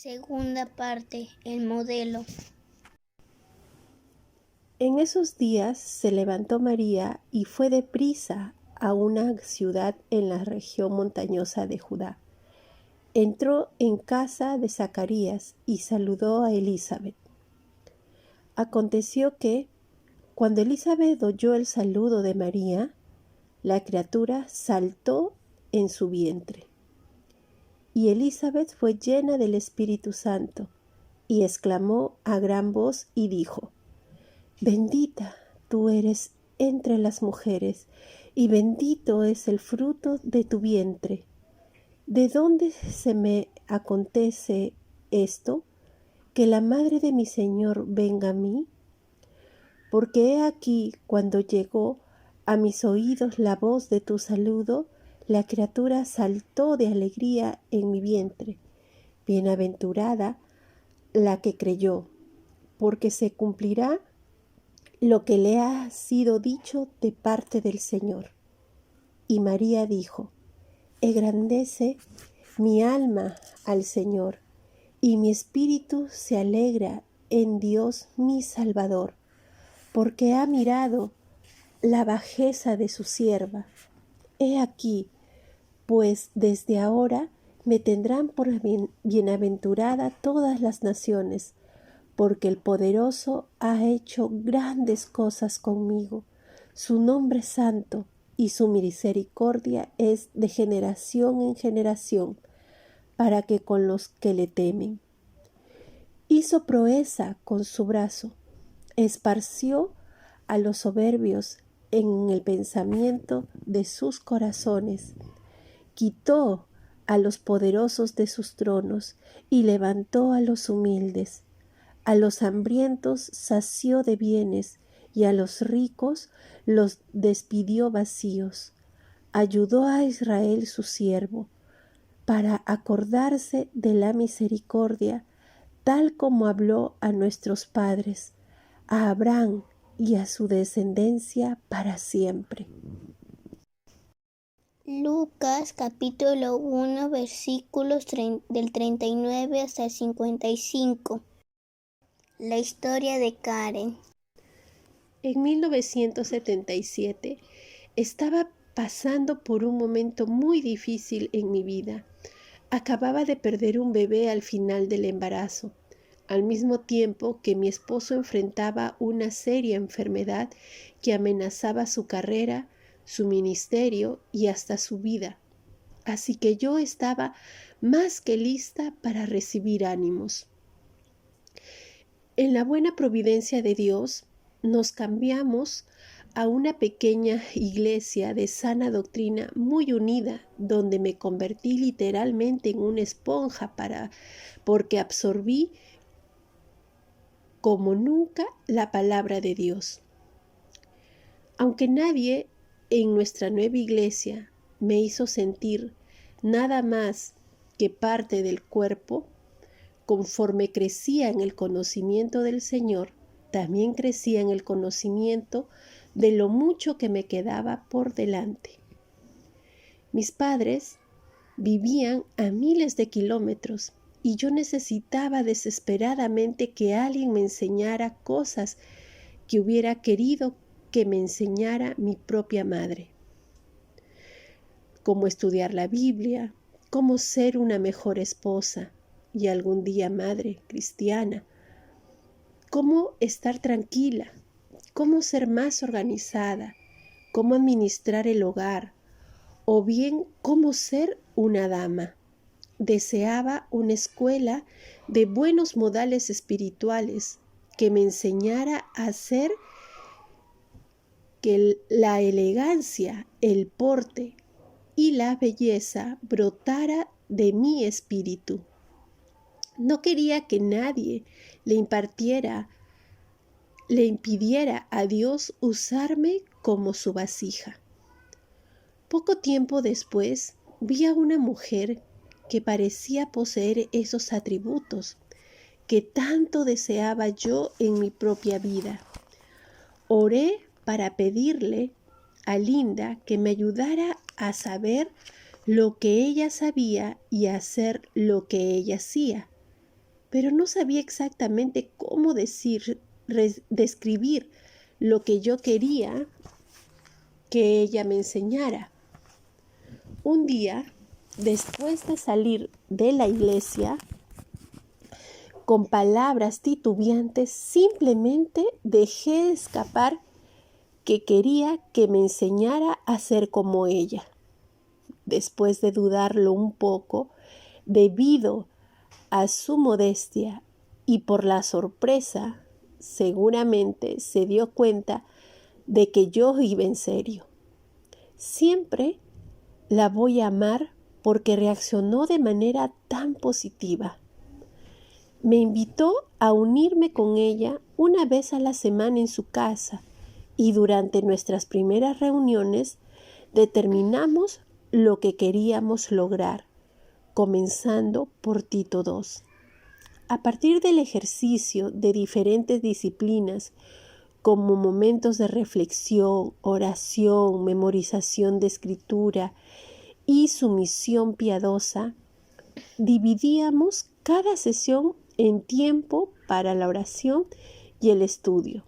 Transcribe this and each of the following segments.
Segunda parte, el modelo. En esos días se levantó María y fue deprisa a una ciudad en la región montañosa de Judá. Entró en casa de Zacarías y saludó a Elizabeth. Aconteció que, cuando Elizabeth oyó el saludo de María, la criatura saltó en su vientre. Y Elizabeth fue llena del Espíritu Santo, y exclamó a gran voz y dijo: Bendita tú eres entre las mujeres, y bendito es el fruto de tu vientre. ¿De dónde se me acontece esto, que la madre de mi Señor venga a mí? Porque he aquí, cuando llegó a mis oídos la voz de tu saludo, la criatura saltó de alegría en mi vientre. Bienaventurada la que creyó, porque se cumplirá lo que le ha sido dicho de parte del Señor. Y María dijo: Engrandece mi alma al Señor, y mi espíritu se alegra en Dios mi Salvador, porque ha mirado la bajeza de su sierva. He aquí, pues desde ahora me tendrán por bienaventurada todas las naciones, porque el Poderoso ha hecho grandes cosas conmigo. Su nombre es santo, y su misericordia es de generación en generación, para que con los que le temen. Hizo proeza con su brazo, esparció a los soberbios en el pensamiento de sus corazones, quitó a los poderosos de sus tronos y levantó a los humildes. A los hambrientos sació de bienes, y a los ricos los despidió vacíos. Ayudó a Israel su siervo, para acordarse de la misericordia, tal como habló a nuestros padres, a Abraham y a su descendencia para siempre. Lucas capítulo 1 versículos del 39 hasta el 55. La historia de Karen. En 1977 estaba pasando por un momento muy difícil en mi vida. Acababa de perder un bebé al final del embarazo, al mismo tiempo que mi esposo enfrentaba una seria enfermedad que amenazaba su carrera, su ministerio y hasta su vida. Así que yo estaba más que lista para recibir ánimos. En la buena providencia de Dios, nos cambiamos a una pequeña iglesia de sana doctrina muy unida, donde me convertí literalmente en una esponja porque absorbí como nunca la palabra de Dios. Aunque nadie en nuestra nueva iglesia me hizo sentir nada más que parte del cuerpo, conforme crecía en el conocimiento del Señor, también crecía en el conocimiento de lo mucho que me quedaba por delante. Mis padres vivían a miles de kilómetros y yo necesitaba desesperadamente que alguien me enseñara cosas que hubiera querido que me enseñara mi propia madre. Cómo estudiar la Biblia, cómo ser una mejor esposa y algún día madre cristiana, cómo estar tranquila, cómo ser más organizada, cómo administrar el hogar, o bien cómo ser una dama. Deseaba una escuela de buenos modales espirituales que me enseñara a hacer que la elegancia, el porte y la belleza brotara de mi espíritu. No quería que nadie le impidiera a Dios usarme como su vasija. Poco tiempo después vi a una mujer que parecía poseer esos atributos que tanto deseaba yo en mi propia vida. Oré para pedirle a Linda que me ayudara a saber lo que ella sabía y a hacer lo que ella hacía. pero no sabía exactamente cómo describir lo que yo quería que ella me enseñara. Un día, después de salir de la iglesia, con palabras titubeantes, simplemente dejé escapar que quería que me enseñara a ser como ella. Después de dudarlo un poco, debido a su modestia y por la sorpresa, seguramente se dio cuenta de que yo iba en serio. Siempre la voy a amar porque reaccionó de manera tan positiva. Me invitó a unirme con ella una vez a la semana en su casa y durante nuestras primeras reuniones determinamos lo que queríamos lograr, comenzando por Tito II. A partir del ejercicio de diferentes disciplinas, como momentos de reflexión, oración, memorización de escritura y sumisión piadosa, dividíamos cada sesión en tiempo para la oración y el estudio,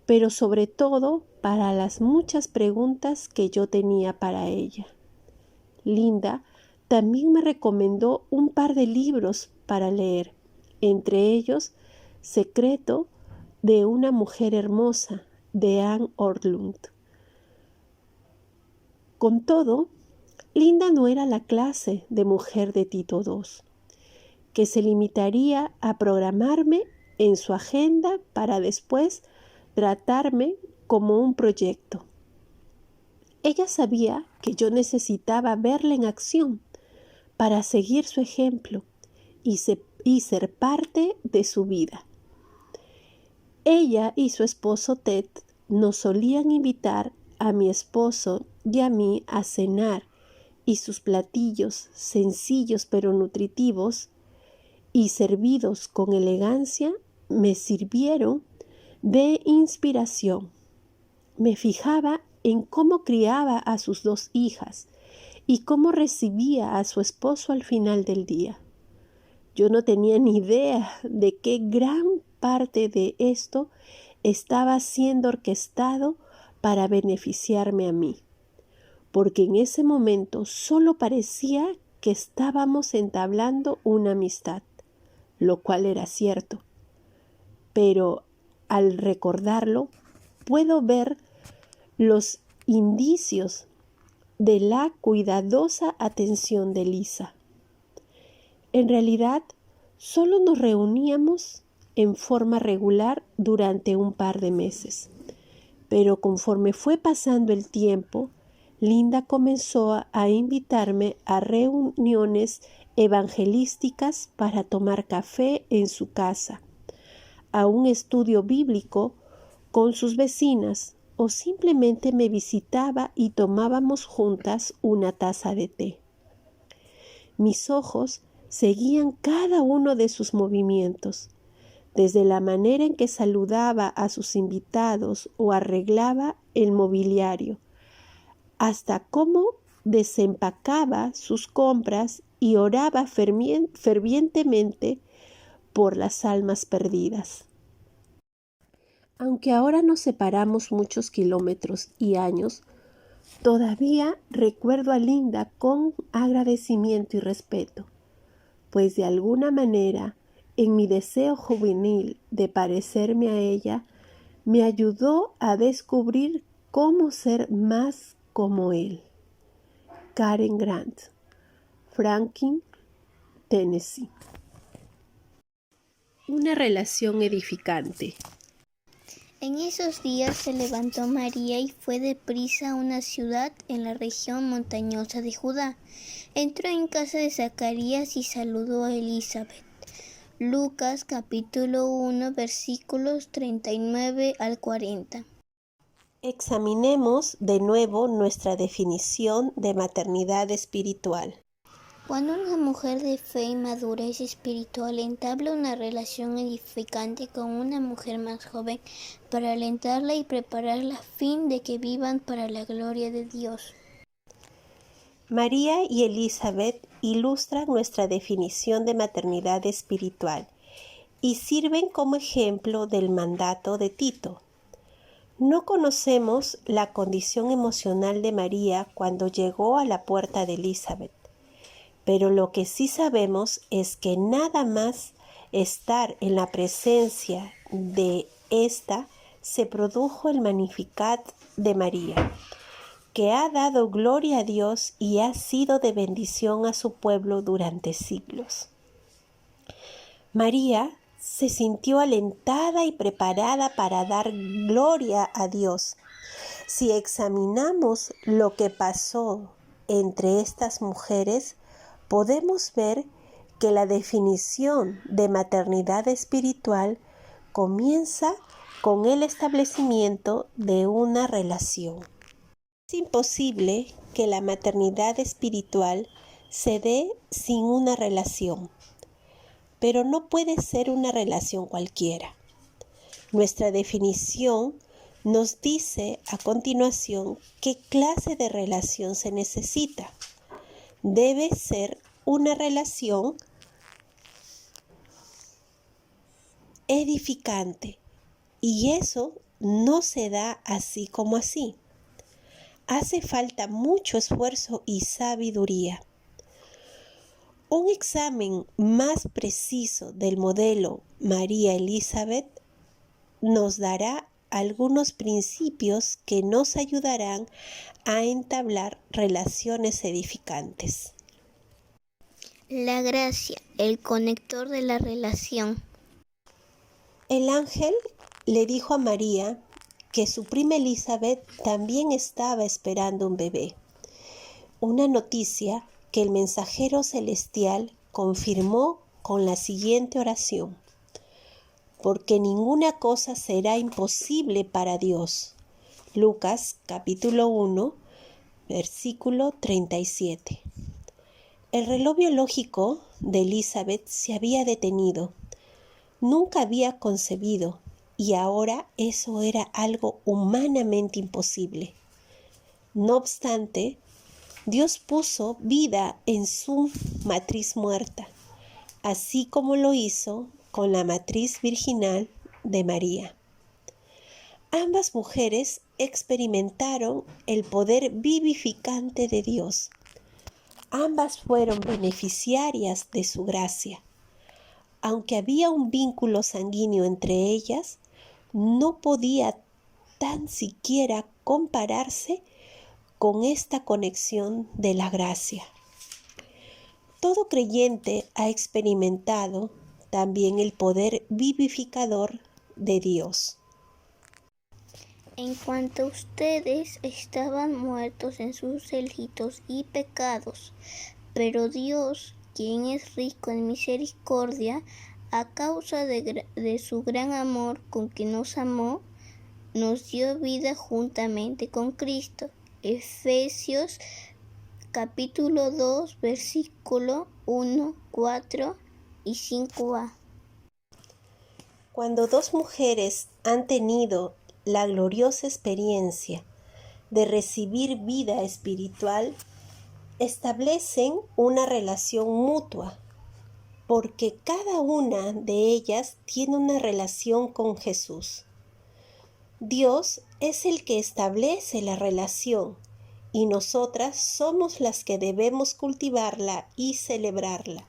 pero sobre todo para las muchas preguntas que yo tenía para ella. Linda también me recomendó un par de libros para leer, entre ellos Secreto de una mujer hermosa, de Anne Orlund. Con todo, Linda no era la clase de mujer de Tito II, que se limitaría a programarme en su agenda para después tratarme como un proyecto. Ella sabía que yo necesitaba verla en acción para seguir su ejemplo y ser parte de su vida. Ella y su esposo Ted nos solían invitar a mi esposo y a mí a cenar, y sus platillos, sencillos pero nutritivos y servidos con elegancia, me sirvieron de inspiración. Me fijaba en cómo criaba a sus 2 hijas y cómo recibía a su esposo al final del día. Yo no tenía ni idea de qué gran parte de esto estaba siendo orquestado para beneficiarme a mí, porque en ese momento solo parecía que estábamos entablando una amistad, lo cual era cierto. Pero al recordarlo, puedo ver los indicios de la cuidadosa atención de Lisa. En realidad, solo nos reuníamos en forma regular durante un par de meses, pero conforme fue pasando el tiempo, Linda comenzó a invitarme a reuniones evangelísticas para tomar café en su casa, a un estudio bíblico con sus vecinas, o simplemente me visitaba y tomábamos juntas una taza de té. Mis ojos seguían cada uno de sus movimientos, desde la manera en que saludaba a sus invitados o arreglaba el mobiliario, hasta cómo desempacaba sus compras y oraba fervientemente por las almas perdidas. Aunque ahora nos separamos muchos kilómetros y años, todavía recuerdo a Linda con agradecimiento y respeto, pues de alguna manera, en mi deseo juvenil de parecerme a ella, me ayudó a descubrir cómo ser más como él. Karen Grant, Franklin, Tennessee. Una relación edificante. En esos días se levantó María y fue deprisa a una ciudad en la región montañosa de Judá. Entró en casa de Zacarías y saludó a Elizabeth. Lucas capítulo 1 versículos 39 al 40. Examinemos de nuevo nuestra definición de maternidad espiritual. Cuando una mujer de fe y madurez espiritual entabla una relación edificante con una mujer más joven para alentarla y prepararla a fin de que vivan para la gloria de Dios. María y Elizabeth ilustran nuestra definición de maternidad espiritual y sirven como ejemplo del mandato de Tito. No conocemos la condición emocional de María cuando llegó a la puerta de Elizabeth, pero lo que sí sabemos es que nada más estar en la presencia de ésta se produjo el Magnificat de María, que ha dado gloria a Dios y ha sido de bendición a su pueblo durante siglos. María se sintió alentada y preparada para dar gloria a Dios. Si examinamos lo que pasó entre estas mujeres, podemos ver que la definición de maternidad espiritual comienza con el establecimiento de una relación. Es imposible que la maternidad espiritual se dé sin una relación, pero no puede ser una relación cualquiera. Nuestra definición nos dice a continuación qué clase de relación se necesita. Debe ser una relación edificante, y eso no se da así como así. Hace falta mucho esfuerzo y sabiduría. Un examen más preciso del modelo María Elizabeth nos dará algunos principios que nos ayudarán a entablar relaciones edificantes. La gracia, el conector de la relación. El ángel le dijo a María que su prima Elizabeth también estaba esperando un bebé. Una noticia que el mensajero celestial confirmó con la siguiente oración: porque ninguna cosa será imposible para Dios. Lucas capítulo 1, versículo 37. El reloj biológico de Elizabeth se había detenido. Nunca había concebido, y ahora eso era algo humanamente imposible. No obstante, Dios puso vida en su matriz muerta, así como lo hizo con la matriz virginal de María. Ambas mujeres experimentaron el poder vivificante de Dios. Ambas fueron beneficiarias de su gracia. Aunque había un vínculo sanguíneo entre ellas, no podía tan siquiera compararse con esta conexión de la gracia. Todo creyente ha experimentado también el poder vivificador de Dios. En cuanto ustedes estaban muertos en sus delitos y pecados, pero Dios, quien es rico en misericordia, a causa de su gran amor con que nos amó, nos dio vida juntamente con Cristo. Efesios capítulo 2, versículo 1, 4 y 5a. Cuando dos mujeres han tenido la gloriosa experiencia de recibir vida espiritual, establecen una relación mutua, porque cada una de ellas tiene una relación con Jesús. Dios es el que establece la relación y nosotras somos las que debemos cultivarla y celebrarla.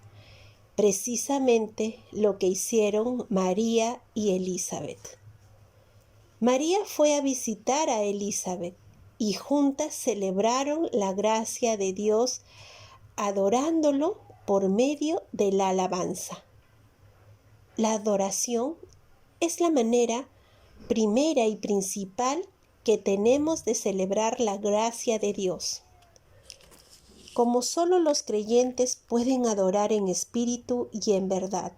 Precisamente lo que hicieron María y Elizabeth. María fue a visitar a Elizabeth y juntas celebraron la gracia de Dios adorándolo por medio de la alabanza. La adoración es la manera primera y principal que tenemos de celebrar la gracia de Dios. Como solo los creyentes pueden adorar en espíritu y en verdad,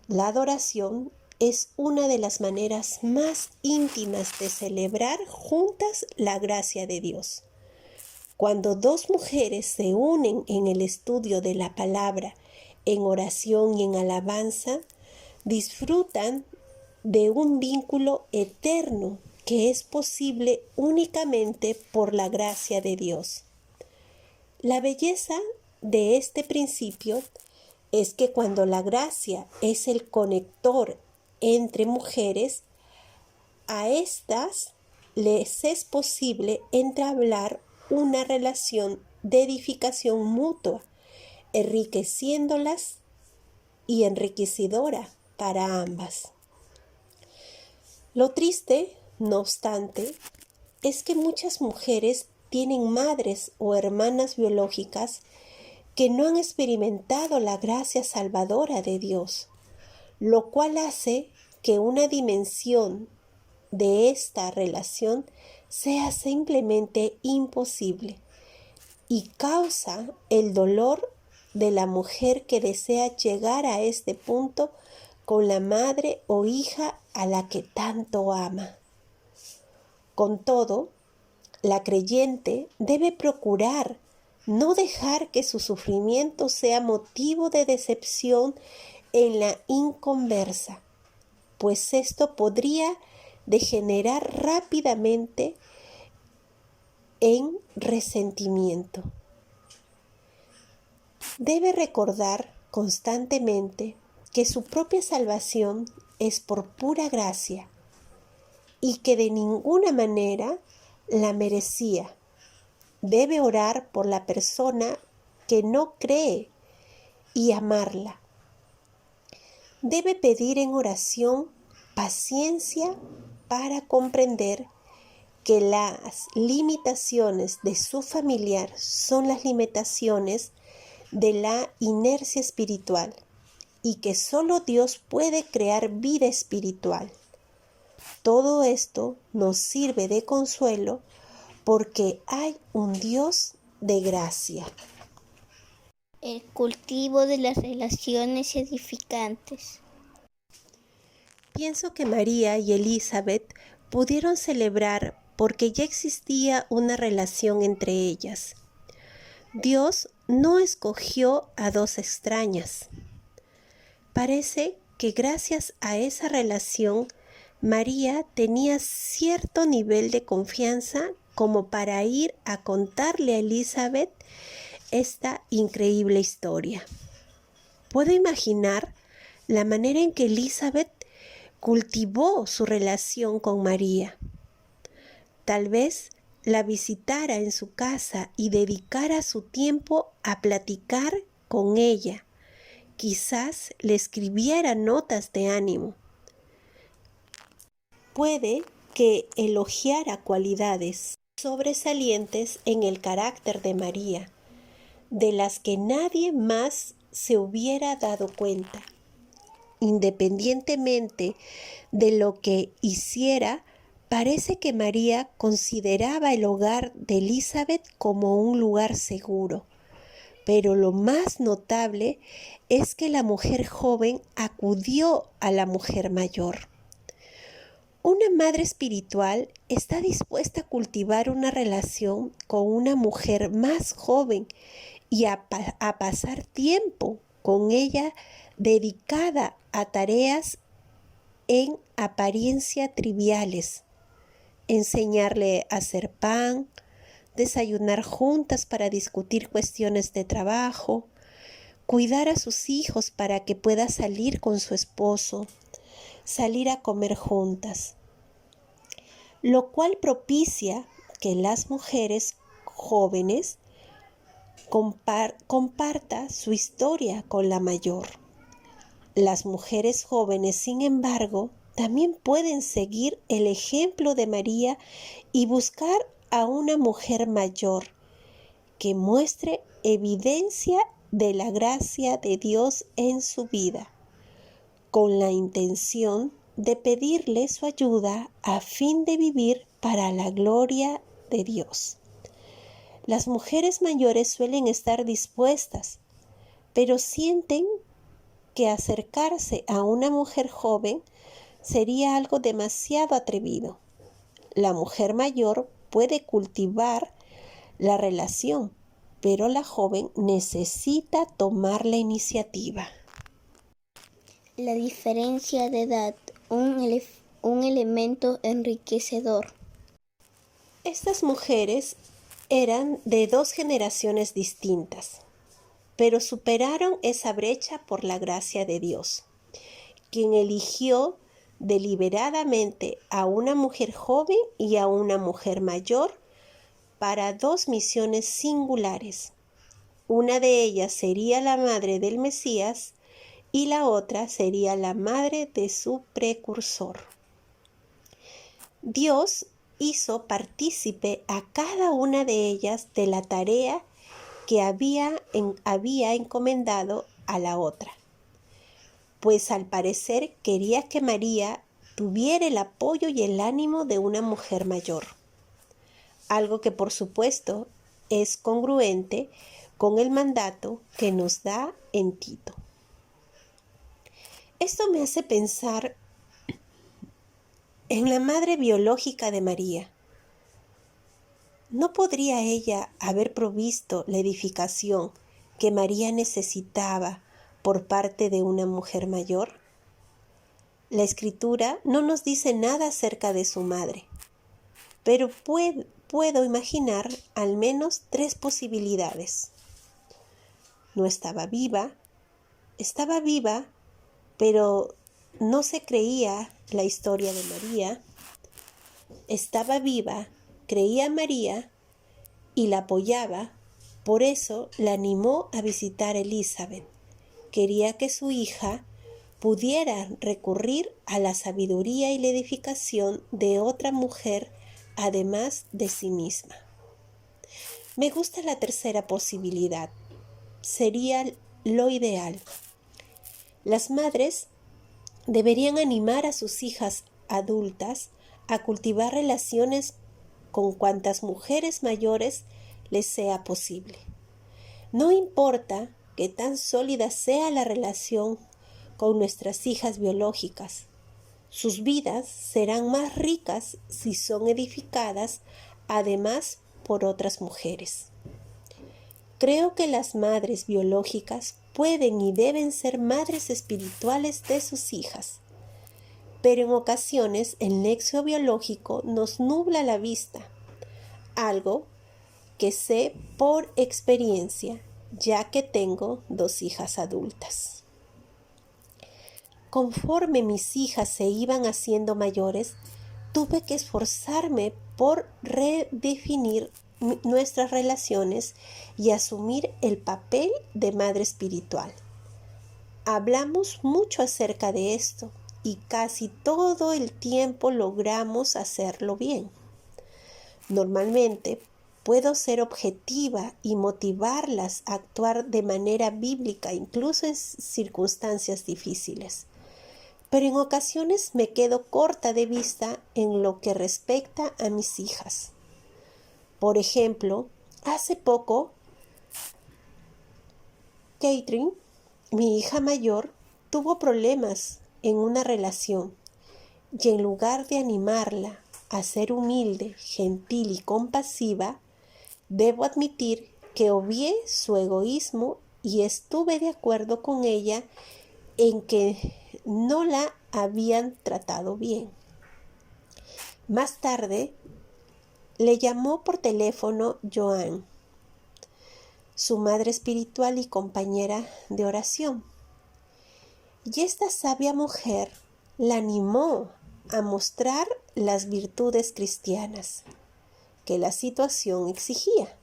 la adoración es una de las maneras más íntimas de celebrar juntas la gracia de Dios. Cuando dos mujeres se unen en el estudio de la palabra, en oración y en alabanza, disfrutan de un vínculo eterno que es posible únicamente por la gracia de Dios. La belleza de este principio es que cuando la gracia es el conector entre mujeres, a estas les es posible entablar una relación de edificación mutua, enriqueciéndolas y enriquecedora para ambas. Lo triste, no obstante, es que muchas mujeres tienen madres o hermanas biológicas que no han experimentado la gracia salvadora de Dios, lo cual hace que una dimensión de esta relación sea simplemente imposible y causa el dolor de la mujer que desea llegar a este punto con la madre o hija a la que tanto ama. Con todo, la creyente debe procurar no dejar que su sufrimiento sea motivo de decepción en la inconversa, pues esto podría degenerar rápidamente en resentimiento. Debe recordar constantemente que su propia salvación es por pura gracia y que de ninguna manera la merecía. Debe orar por la persona que no cree y amarla. Debe pedir en oración paciencia para comprender que las limitaciones de su familiar son las limitaciones de la inercia espiritual y que solo Dios puede crear vida espiritual. Todo esto nos sirve de consuelo porque hay un Dios de gracia. El cultivo de las relaciones edificantes. Pienso que María y Elizabeth pudieron celebrar porque ya existía una relación entre ellas. Dios no escogió a dos extrañas. Parece que gracias a esa relación, María tenía cierto nivel de confianza como para ir a contarle a Elizabeth esta increíble historia. Puedo imaginar la manera en que Elizabeth cultivó su relación con María. Tal vez la visitara en su casa y dedicara su tiempo a platicar con ella. Quizás le escribiera notas de ánimo. Puede que elogiara cualidades sobresalientes en el carácter de María, de las que nadie más se hubiera dado cuenta. Independientemente de lo que hiciera, parece que María consideraba el hogar de Elizabeth como un lugar seguro. Pero lo más notable es que la mujer joven acudió a la mujer mayor. Una madre espiritual está dispuesta a cultivar una relación con una mujer más joven y a pasar tiempo con ella dedicada a tareas en apariencia triviales. Enseñarle a hacer pan, desayunar juntas para discutir cuestiones de trabajo, cuidar a sus hijos para que pueda salir con su esposo, salir a comer juntas, lo cual propicia que las mujeres jóvenes comparta su historia con la mayor. Las mujeres jóvenes, sin embargo, también pueden seguir el ejemplo de María y buscar a una mujer mayor que muestre evidencia de la gracia de Dios en su vida, con la intención de pedirle su ayuda a fin de vivir para la gloria de Dios. Las mujeres mayores suelen estar dispuestas, pero sienten que acercarse a una mujer joven sería algo demasiado atrevido. La mujer mayor puede cultivar la relación, pero la joven necesita tomar la iniciativa. La diferencia de edad, un elemento enriquecedor. Estas mujeres eran de dos generaciones distintas. pero superaron esa brecha por la gracia de Dios, quien eligió deliberadamente a una mujer joven y a una mujer mayor para dos misiones singulares. Una de ellas sería la madre del Mesías y la otra sería la madre de su precursor. Dios hizo partícipe a cada una de ellas de la tarea que había encomendado a la otra, pues al parecer quería que María tuviera el apoyo y el ánimo de una mujer mayor, algo que por supuesto es congruente con el mandato que nos da en Tito. Esto me hace pensar en la madre biológica de María. ¿No podría ella haber provisto la edificación que María necesitaba por parte de una mujer mayor? La Escritura no nos dice nada acerca de su madre, pero puedo imaginar al menos tres posibilidades. No estaba viva, pero no se creía la historia de María. Estaba viva, creía a María y la apoyaba, por eso la animó a visitar a Elizabeth. Quería que su hija pudiera recurrir a la sabiduría y la edificación de otra mujer, además de sí misma. Me gusta la tercera posibilidad. Sería lo ideal. Las madres deberían animar a sus hijas adultas a cultivar relaciones con cuantas mujeres mayores les sea posible. No importa que tan sólida sea la relación con nuestras hijas biológicas, sus vidas serán más ricas si son edificadas además por otras mujeres. Creo que las madres biológicas pueden y deben ser madres espirituales de sus hijas, pero en ocasiones el nexo biológico nos nubla la vista, algo que sé por experiencia, ya que tengo 2 hijas adultas. Conforme mis hijas se iban haciendo mayores, tuve que esforzarme por redefinir nuestras relaciones y asumir el papel de madre espiritual. Hablamos mucho acerca de esto y casi todo el tiempo logramos hacerlo bien. Normalmente puedo ser objetiva y motivarlas a actuar de manera bíblica, incluso en circunstancias difíciles. Pero en ocasiones me quedo corta de vista en lo que respecta a mis hijas. Por ejemplo, hace poco, Catherine, mi hija mayor, tuvo problemas en una relación y en lugar de animarla a ser humilde, gentil y compasiva, debo admitir que obvié su egoísmo y estuve de acuerdo con ella en que no la habían tratado bien. Más tarde, le llamó por teléfono Joan, su madre espiritual y compañera de oración. Y esta sabia mujer la animó a mostrar las virtudes cristianas que la situación exigía.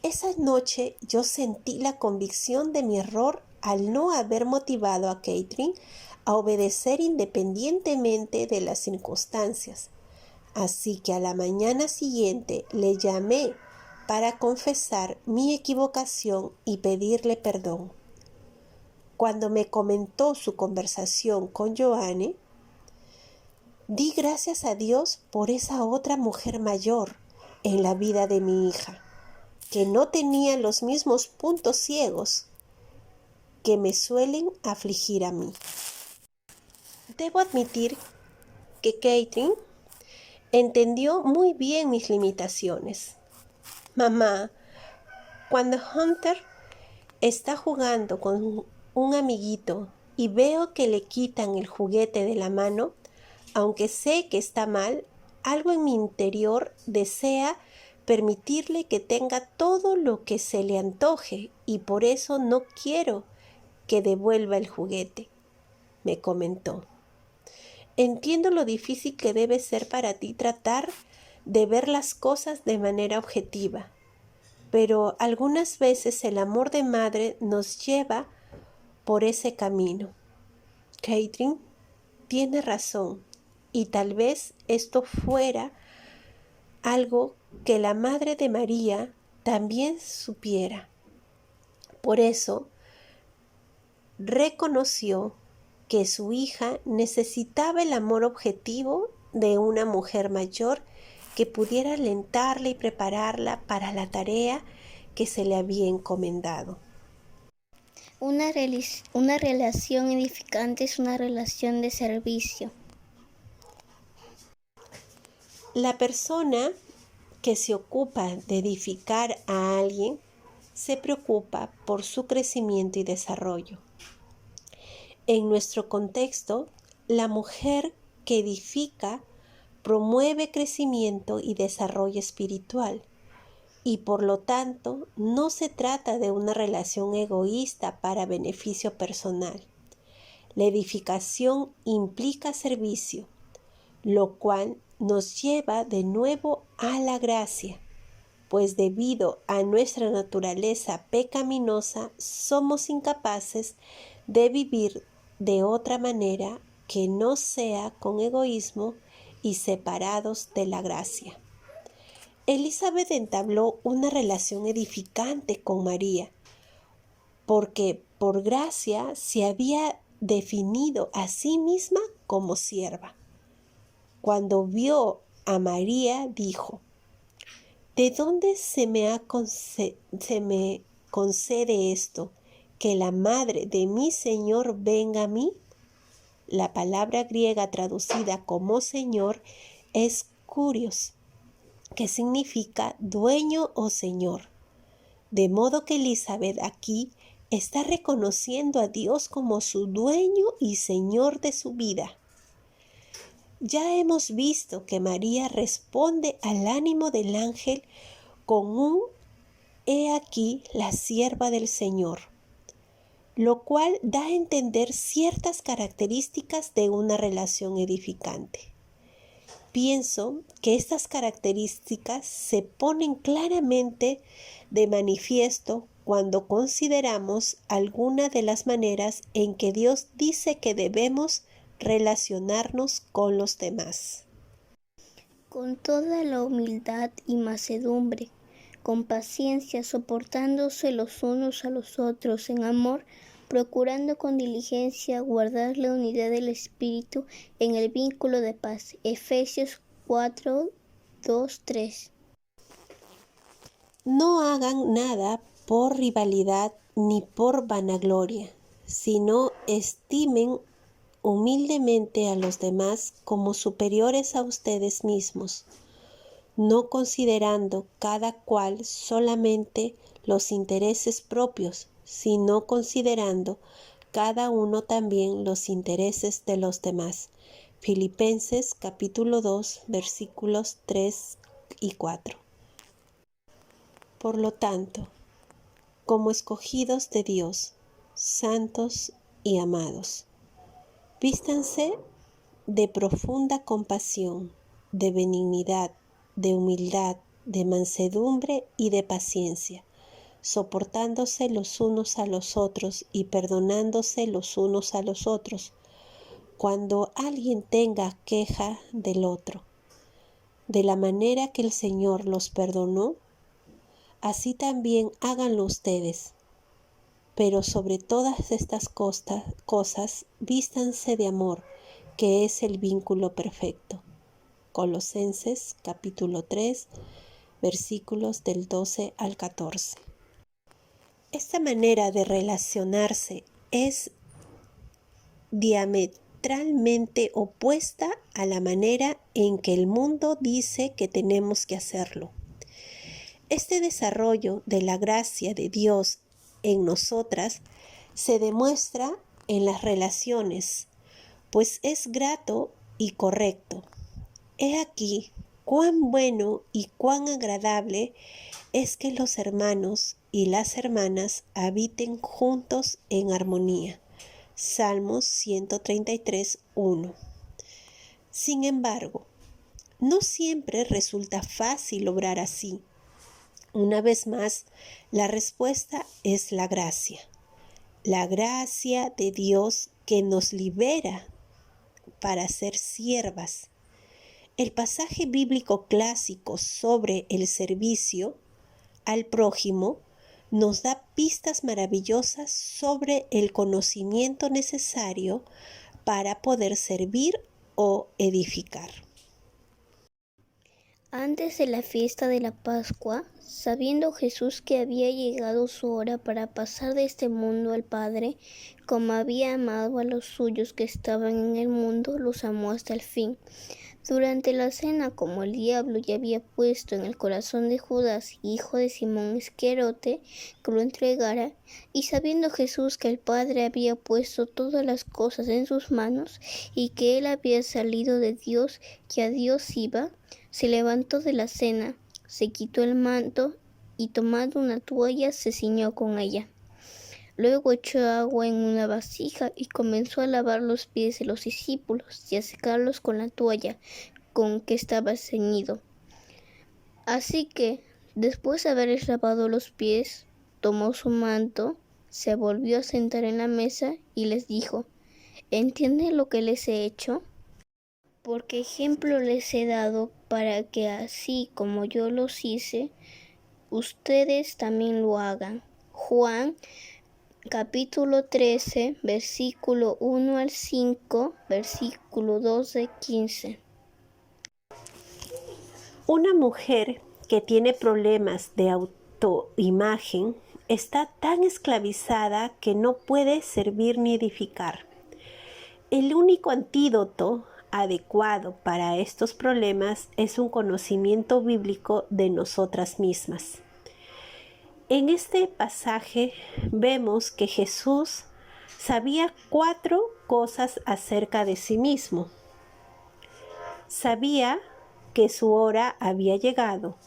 Esa noche yo sentí la convicción de mi error al no haber motivado a Catherine a obedecer independientemente de las circunstancias. Así que a la mañana siguiente le llamé para confesar mi equivocación y pedirle perdón. Cuando me comentó su conversación con Joanne, di gracias a Dios por esa otra mujer mayor en la vida de mi hija, que no tenía los mismos puntos ciegos que me suelen afligir a mí. Debo admitir que Catherine entendió muy bien mis limitaciones. Mamá, cuando Hunter está jugando con un amiguito y veo que le quitan el juguete de la mano, aunque sé que está mal, algo en mi interior desea permitirle que tenga todo lo que se le antoje y por eso no quiero que devuelva el juguete, me comentó. Entiendo lo difícil que debe ser para ti tratar de ver las cosas de manera objetiva, pero algunas veces el amor de madre nos lleva por ese camino. Catherine tiene razón y tal vez esto fuera algo que la Madre de María también supiera. Por eso reconoció que su hija necesitaba el amor objetivo de una mujer mayor que pudiera alentarla y prepararla para la tarea que se le había encomendado. Una relación edificante es una relación de servicio. La persona que se ocupa de edificar a alguien se preocupa por su crecimiento y desarrollo. En nuestro contexto, la mujer que edifica promueve crecimiento y desarrollo espiritual y por lo tanto no se trata de una relación egoísta para beneficio personal. La edificación implica servicio, lo cual nos lleva de nuevo a la gracia, pues debido a nuestra naturaleza pecaminosa somos incapaces de vivir de otra manera que no sea con egoísmo y separados de la gracia. Elizabeth entabló una relación edificante con María, porque por gracia se había definido a sí misma como sierva. Cuando vio a María, dijo: ¿de dónde se me concede esto, que la madre de mi Señor venga a mí? La palabra griega traducida como Señor es kurios, que significa dueño o señor. De modo que Elizabeth aquí está reconociendo a Dios como su dueño y Señor de su vida. Ya hemos visto que María responde al ánimo del ángel con un «He aquí la sierva del Señor», lo cual da a entender ciertas características de una relación edificante. Pienso que estas características se ponen claramente de manifiesto cuando consideramos alguna de las maneras en que Dios dice que debemos relacionarnos con los demás. Con toda la humildad y mansedumbre, con paciencia, soportándose los unos a los otros en amor, procurando con diligencia guardar la unidad del Espíritu en el vínculo de paz. Efesios 4, 2, 3. No hagan nada por rivalidad ni por vanagloria, sino estimen humildemente a los demás como superiores a ustedes mismos, no considerando cada cual solamente los intereses propios, sino considerando cada uno también los intereses de los demás. Filipenses capítulo 2 versículos 3 y 4. Por lo tanto, como escogidos de Dios, santos y amados, vístanse de profunda compasión, de benignidad, de humildad, de mansedumbre y de paciencia, soportándose los unos a los otros y perdonándose los unos a los otros, cuando alguien tenga queja del otro. De la manera que el Señor los perdonó, así también háganlo ustedes. Pero sobre todas estas cosas, vístanse de amor, que es el vínculo perfecto. Colosenses capítulo 3, versículos del 12 al 14. Esta manera de relacionarse es diametralmente opuesta a la manera en que el mundo dice que tenemos que hacerlo. Este desarrollo de la gracia de Dios en nosotras se demuestra en las relaciones, pues es grato y correcto. He aquí cuán bueno y cuán agradable es que los hermanos y las hermanas habiten juntos en armonía. Salmos 133, 1. Sin embargo, no siempre resulta fácil obrar así. Una vez más, la respuesta es la gracia de Dios que nos libera para ser siervas. El pasaje bíblico clásico sobre el servicio al prójimo nos da pistas maravillosas sobre el conocimiento necesario para poder servir o edificar. Antes de la fiesta de la Pascua, sabiendo Jesús que había llegado su hora para pasar de este mundo al Padre, como había amado a los suyos que estaban en el mundo, los amó hasta el fin. Durante la cena, como el diablo ya había puesto en el corazón de Judas, hijo de Simón Iscariote, que lo entregara, y sabiendo Jesús que el Padre había puesto todas las cosas en sus manos, y que él había salido de Dios y a Dios iba, se levantó de la cena, se quitó el manto, y tomando una toalla se ciñó con ella. Luego echó agua en una vasija y comenzó a lavar los pies de los discípulos y a secarlos con la toalla con que estaba ceñido. Así que, después de haberles lavado los pies, tomó su manto, se volvió a sentar en la mesa y les dijo: ¿Entienden lo que les he hecho? Porque ejemplo les he dado para que así como yo los hice, ustedes también lo hagan. Juan capítulo 13, versículo 1 al 5, versículo 12-15. Una mujer que tiene problemas de autoimagen está tan esclavizada que no puede servir ni edificar. El único antídoto adecuado para estos problemas es un conocimiento bíblico de nosotras mismas. En este pasaje vemos que Jesús sabía 4 cosas acerca de sí mismo. Sabía que su hora había llegado.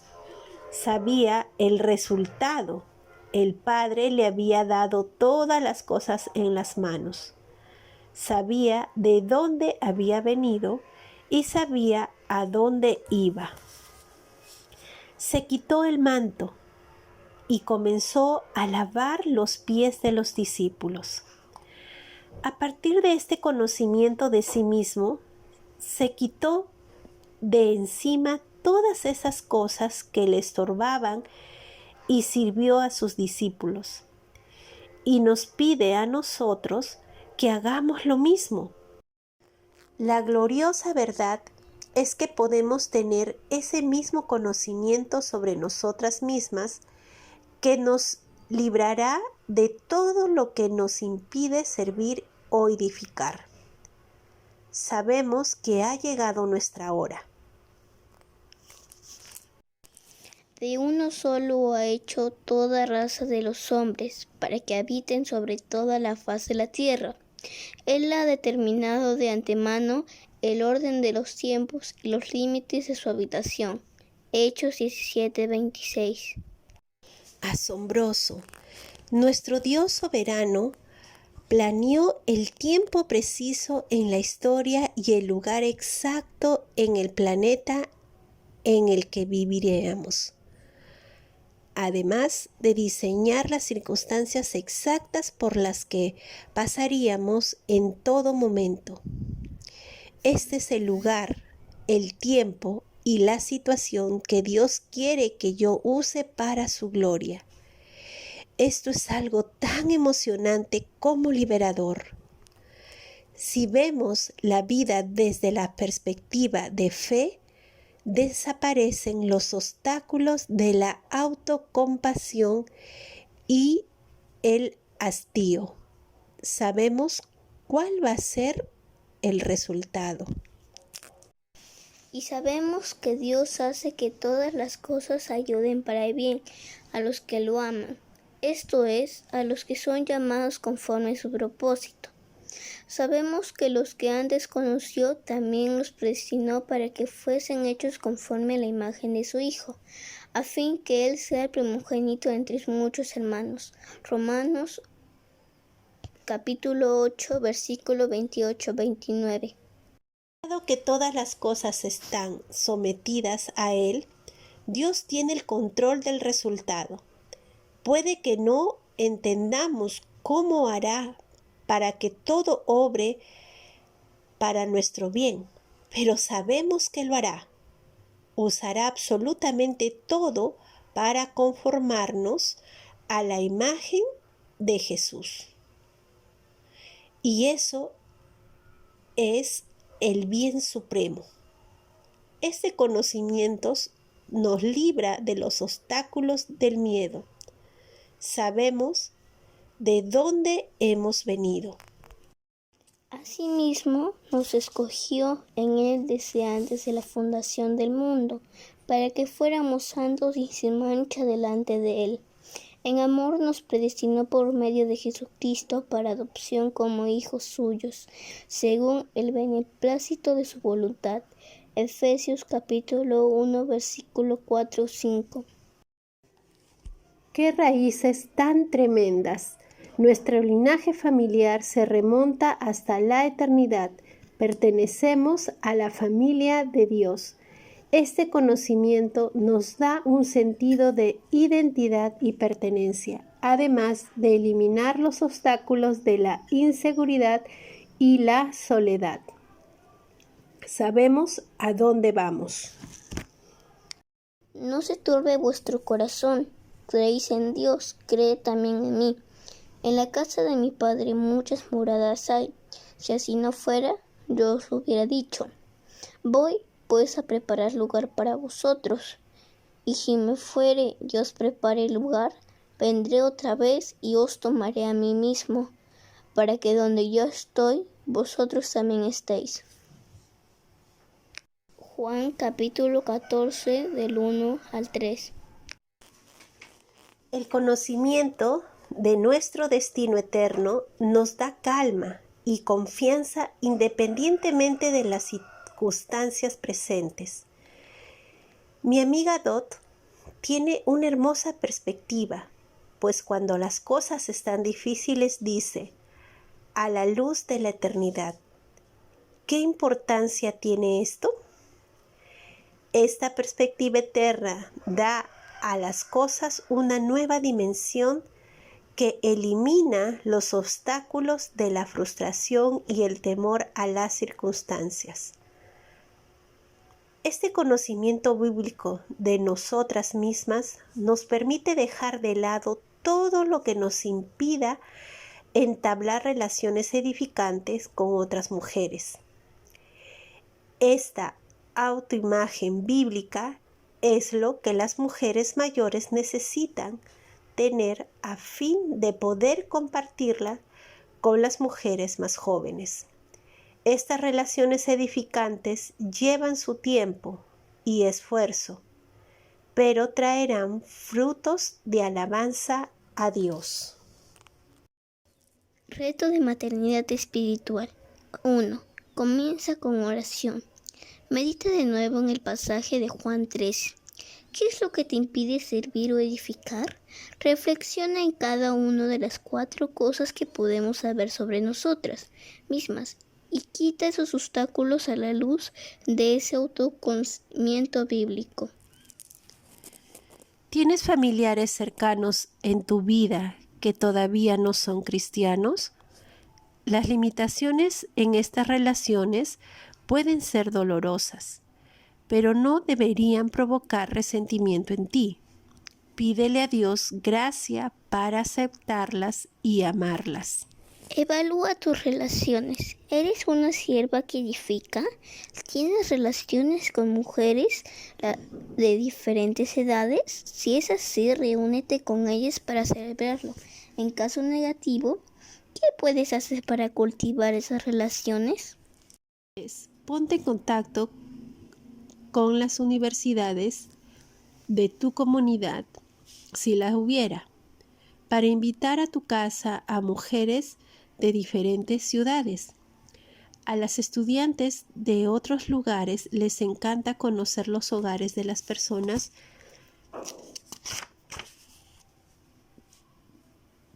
Sabía el resultado. El Padre le había dado todas las cosas en las manos. Sabía de dónde había venido y sabía a dónde iba. Se quitó el manto y comenzó a lavar los pies de los discípulos. A partir de este conocimiento de sí mismo, se quitó de encima todas esas cosas que le estorbaban y sirvió a sus discípulos. Y nos pide a nosotros que hagamos lo mismo. La gloriosa verdad es que podemos tener ese mismo conocimiento sobre nosotras mismas que nos librará de todo lo que nos impide servir o edificar. Sabemos que ha llegado nuestra hora. De uno solo ha hecho toda raza de los hombres, para que habiten sobre toda la faz de la tierra. Él ha determinado de antemano el orden de los tiempos y los límites de su habitación. Hechos 17:26. Asombroso. Nuestro Dios soberano planeó el tiempo preciso en la historia y el lugar exacto en el planeta en el que viviremos, además de diseñar las circunstancias exactas por las que pasaríamos en todo momento. Este es el lugar, el tiempo y la situación que Dios quiere que yo use para su gloria. Esto es algo tan emocionante como liberador. Si vemos la vida desde la perspectiva de fe, desaparecen los obstáculos de la autocompasión y el hastío. Sabemos cuál va a ser el resultado. Y sabemos que Dios hace que todas las cosas ayuden para el bien a los que lo aman, esto es, a los que son llamados conforme a su propósito. Sabemos que los que antes conoció también los predestinó para que fuesen hechos conforme a la imagen de su Hijo, a fin que Él sea el primogénito entre muchos hermanos. Romanos capítulo 8, versículo 28-29. Dado que todas las cosas están sometidas a Él, Dios tiene el control del resultado. Puede que no entendamos cómo hará para que todo obre para nuestro bien, pero sabemos que lo hará. Usará absolutamente todo para conformarnos a la imagen de Jesús. Y eso es el bien supremo. Este conocimiento nos libra de los obstáculos del miedo. Sabemos de dónde hemos venido. Asimismo, nos escogió en Él desde antes de la fundación del mundo, para que fuéramos santos y sin mancha delante de Él. En amor nos predestinó por medio de Jesucristo para adopción como hijos suyos, según el beneplácito de su voluntad. Efesios capítulo 1, versículo 4-5. ¡Qué raíces tan tremendas! Nuestro linaje familiar se remonta hasta la eternidad. Pertenecemos a la familia de Dios. Este conocimiento nos da un sentido de identidad y pertenencia, además de eliminar los obstáculos de la inseguridad y la soledad. Sabemos a dónde vamos. No se turbe vuestro corazón. Creéis en Dios, creed también en mí. En la casa de mi Padre muchas moradas hay. Si así no fuera, yo os lo hubiera dicho. Voy pues a preparar lugar para vosotros. Y si me fuere y os prepare lugar, vendré otra vez y os tomaré a mí mismo, para que donde yo estoy, vosotros también estéis. Juan capítulo 14 del 1 al 3. El conocimiento de nuestro destino eterno nos da calma y confianza independientemente de las circunstancias presentes. Mi amiga Dot tiene una hermosa perspectiva, pues cuando las cosas están difíciles dice, a la luz de la eternidad. ¿Qué importancia tiene esto? Esta perspectiva eterna da a las cosas una nueva dimensión que elimina los obstáculos de la frustración y el temor a las circunstancias. Este conocimiento bíblico de nosotras mismas nos permite dejar de lado todo lo que nos impida entablar relaciones edificantes con otras mujeres. Esta autoimagen bíblica es lo que las mujeres mayores necesitan tener a fin de poder compartirla con las mujeres más jóvenes. Estas relaciones edificantes llevan su tiempo y esfuerzo, pero traerán frutos de alabanza a Dios. Reto de maternidad espiritual. 1. Comienza con oración. Medita de nuevo en el pasaje de Juan 13. ¿Qué es lo que te impide servir o edificar? Reflexiona en cada una de las 4 cosas que podemos saber sobre nosotras mismas y quita esos obstáculos a la luz de ese autoconocimiento bíblico. ¿Tienes familiares cercanos en tu vida que todavía no son cristianos? Las limitaciones en estas relaciones pueden ser dolorosas, pero no deberían provocar resentimiento en ti. Pídele a Dios gracia para aceptarlas y amarlas. Evalúa tus relaciones. ¿Eres una sierva que edifica? ¿Tienes relaciones con mujeres de diferentes edades? Si es así, reúnete con ellas para celebrarlo. En caso negativo, ¿qué puedes hacer para cultivar esas relaciones? Ponte en contacto con las universidades de tu comunidad, si las hubiera, para invitar a tu casa a mujeres de diferentes ciudades. A las estudiantes de otros lugares les encanta conocer los hogares de las personas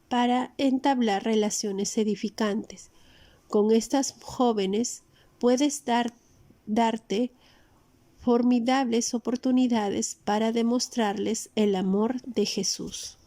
para entablar relaciones edificantes. Con estas jóvenes puedes darte formidables oportunidades para demostrarles el amor de Jesús.